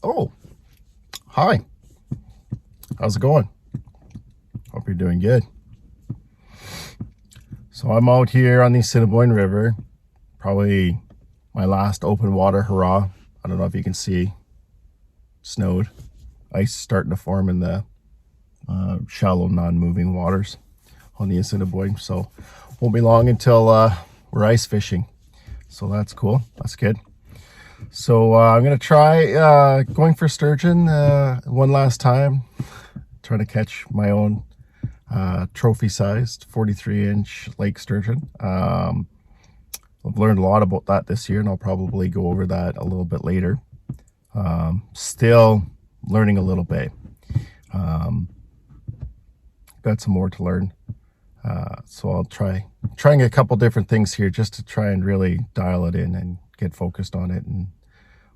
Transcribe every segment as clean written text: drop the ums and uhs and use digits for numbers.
Oh, hi. How's it going? Hope you're doing good. So I'm out here on the Assiniboine River, probably my last open water hurrah. I don't know if you can see, snowed. Ice starting to form in the shallow, non-moving waters on the Assiniboine. So won't be long until we're ice fishing. So that's cool. That's good. So I'm going to try going for sturgeon one last time. Trying to catch my own trophy-sized 43-inch lake sturgeon. I've learned a lot about that this year, and I'll probably go over that a little bit later. Still learning a little bit. Got some more to learn. So I'll trying a couple different things here just to try and really dial it in and get focused on it, and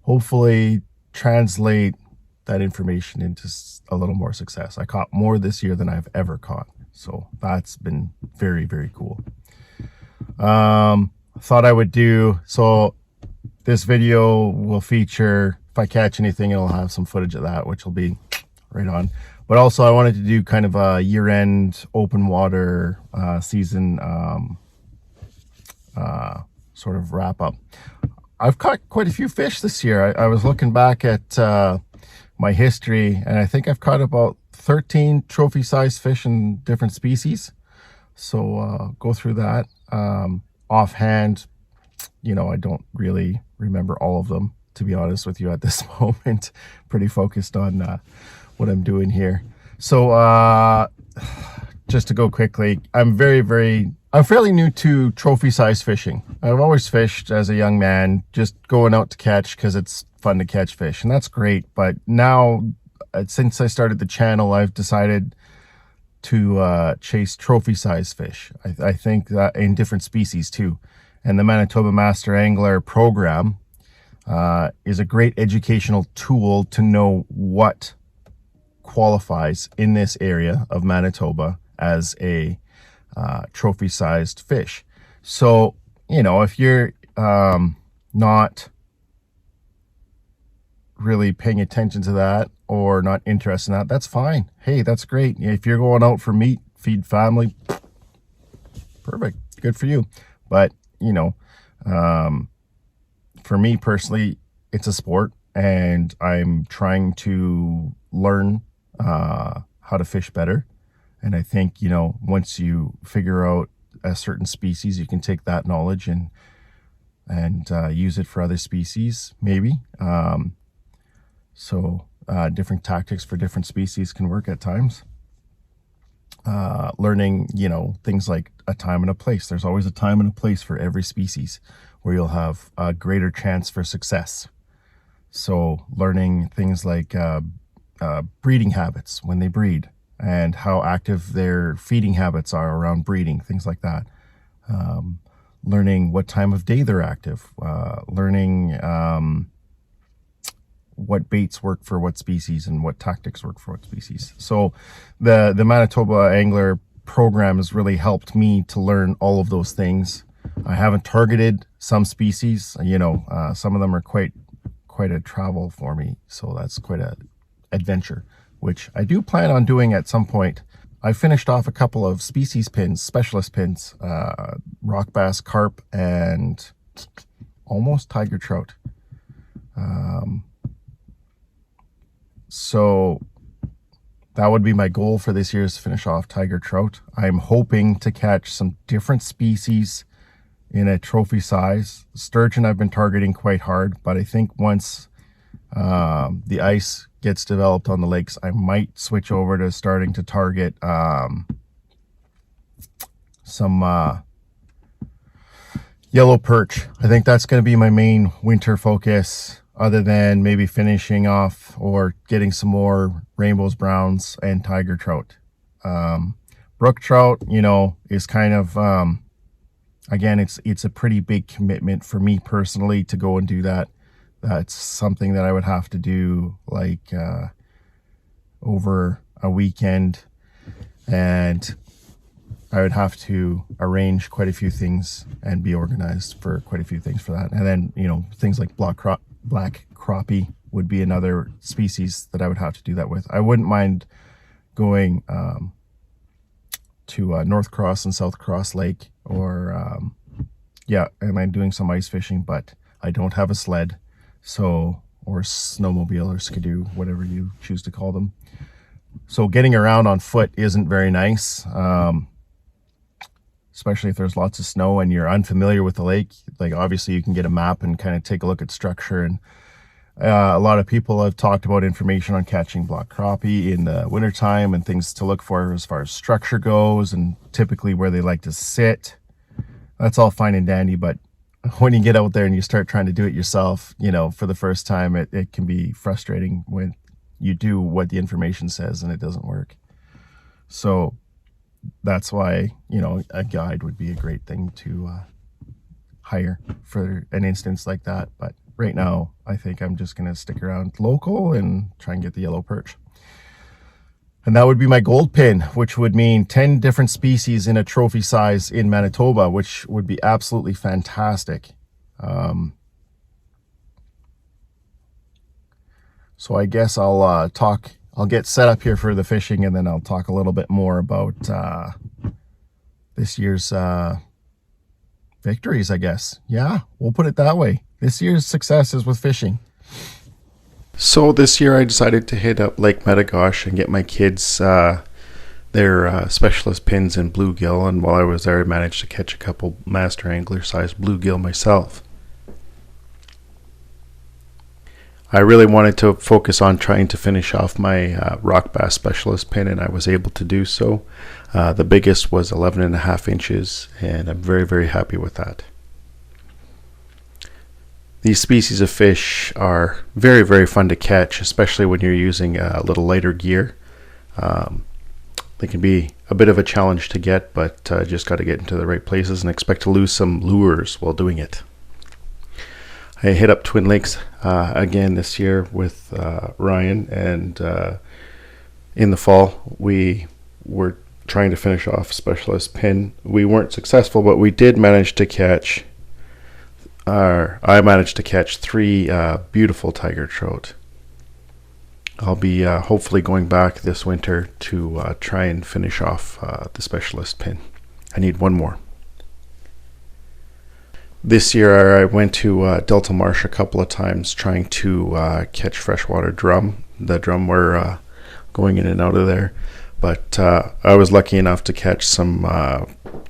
hopefully translate that information into a little more success. I caught more this year than I've ever caught, so that's been very, very cool. Thought I would do, so this video will feature, if I catch anything, it'll have some footage of that, which will be right on. But also I wanted to do kind of a year-end open water season sort of wrap up. I've caught quite a few fish this year. I was looking back at my history, and I think I've caught about 13 trophy-sized fish in different species. So go through that. Offhand, you know, I don't really remember all of them, to be honest with you, at this moment. Pretty focused on what I'm doing here. So just to go quickly, I'm fairly new to trophy-sized fishing. I've always fished as a young man, just going out to catch because it's fun to catch fish, and that's great. But now, since I started the channel, I've decided to chase trophy-sized fish. I think that in different species too. And the Manitoba Master Angler program is a great educational tool to know what qualifies in this area of Manitoba as a trophy-sized fish. So, you know, if you're not really paying attention to that or not interested in that, that's fine. Hey, that's great. If you're going out for meat, feed family, perfect, good for you. But, you know, for me personally, it's a sport, and I'm trying to learn how to fish better. And I think, you know, once you figure out a certain species, you can take that knowledge and use it for other species, maybe. So different tactics for different species can work at times. Learning, you know, things like a time and a place. There's always a time and a place for every species where you'll have a greater chance for success. So learning things like breeding habits when they breed, and how active their feeding habits are around breeding, things like that. Learning what time of day they're active. Learning what baits work for what species and what tactics work for what species. So the Manitoba Angler program has really helped me to learn all of those things. I haven't targeted some species, you know, some of them are quite a travel for me, so that's quite a adventure, which I do plan on doing at some point. I finished off a couple of species pins, specialist pins, rock bass, carp, and almost tiger trout. So that would be my goal for this year, is to finish off tiger trout. I'm hoping to catch some different species in a trophy size. Sturgeon I've been targeting quite hard, but I think once the ice gets developed on the lakes, I might switch over to starting to target some yellow perch. I think that's going to be my main winter focus, other than maybe finishing off or getting some more rainbows, browns, and tiger trout. Brook trout, you know, is kind of, again, it's a pretty big commitment for me personally to go and do that. That's something that I would have to do like over a weekend, and I would have to arrange quite a few things and be organized for quite a few things for that. And then, you know, things like black crappie would be another species that I would have to do that with. I wouldn't mind going to North Cross and South Cross Lake, or yeah, and I'm doing some ice fishing, but I don't have a sled, so, or snowmobile or skidoo, whatever you choose to call them. So getting around on foot isn't very nice, especially if there's lots of snow and you're unfamiliar with the lake. Like, obviously you can get a map and kind of take a look at structure, and a lot of people have talked about information on catching black crappie in the wintertime and things to look for as far as structure goes, and typically where they like to sit. That's all fine and dandy, but when you get out there and you start trying to do it yourself, you know, for the first time, it can be frustrating when you do what the information says and it doesn't work. So that's why, you know, a guide would be a great thing to hire for an instance like that. But right now, I think I'm just going to stick around local and try and get the yellow perch. And that would be my gold pin, which would mean 10 different species in a trophy size in Manitoba, which would be absolutely fantastic. So I guess I'll get set up here for the fishing, and then I'll talk a little bit more about this year's victories, I guess. Yeah, we'll put it that way. This year's successes with fishing. So this year I decided to hit up Lake Metagosh and get my kids their specialist pins in bluegill, and while I was there I managed to catch a couple master angler sized bluegill myself. I really wanted to focus on trying to finish off my rock bass specialist pin, and I was able to do so. The biggest was 11.5 inches, and I'm very, very happy with that. These species of fish are very, very fun to catch, especially when you're using a little lighter gear. They can be a bit of a challenge to get, but just got to get into the right places and expect to lose some lures while doing it. I hit up Twin Lakes again this year with Ryan, and in the fall we were trying to finish off specialist pin. We weren't successful, but we did manage to catch I managed to catch 3 beautiful tiger trout. I'll be hopefully going back this winter to try and finish off the specialist pin. I need one more. This year I went to Delta Marsh a couple of times trying to catch freshwater drum. The drum were going in and out of there. But I was lucky enough to catch some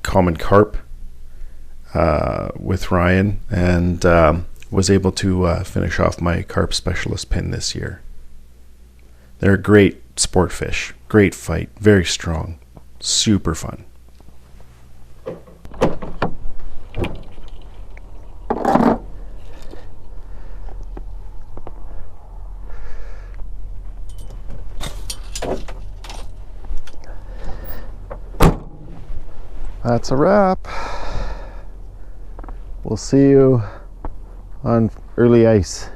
common carp with Ryan, and was able to finish off my carp specialist pin this year. They're a great sport fish, great fight, very strong, super fun. That's a wrap. We'll see you on early ice.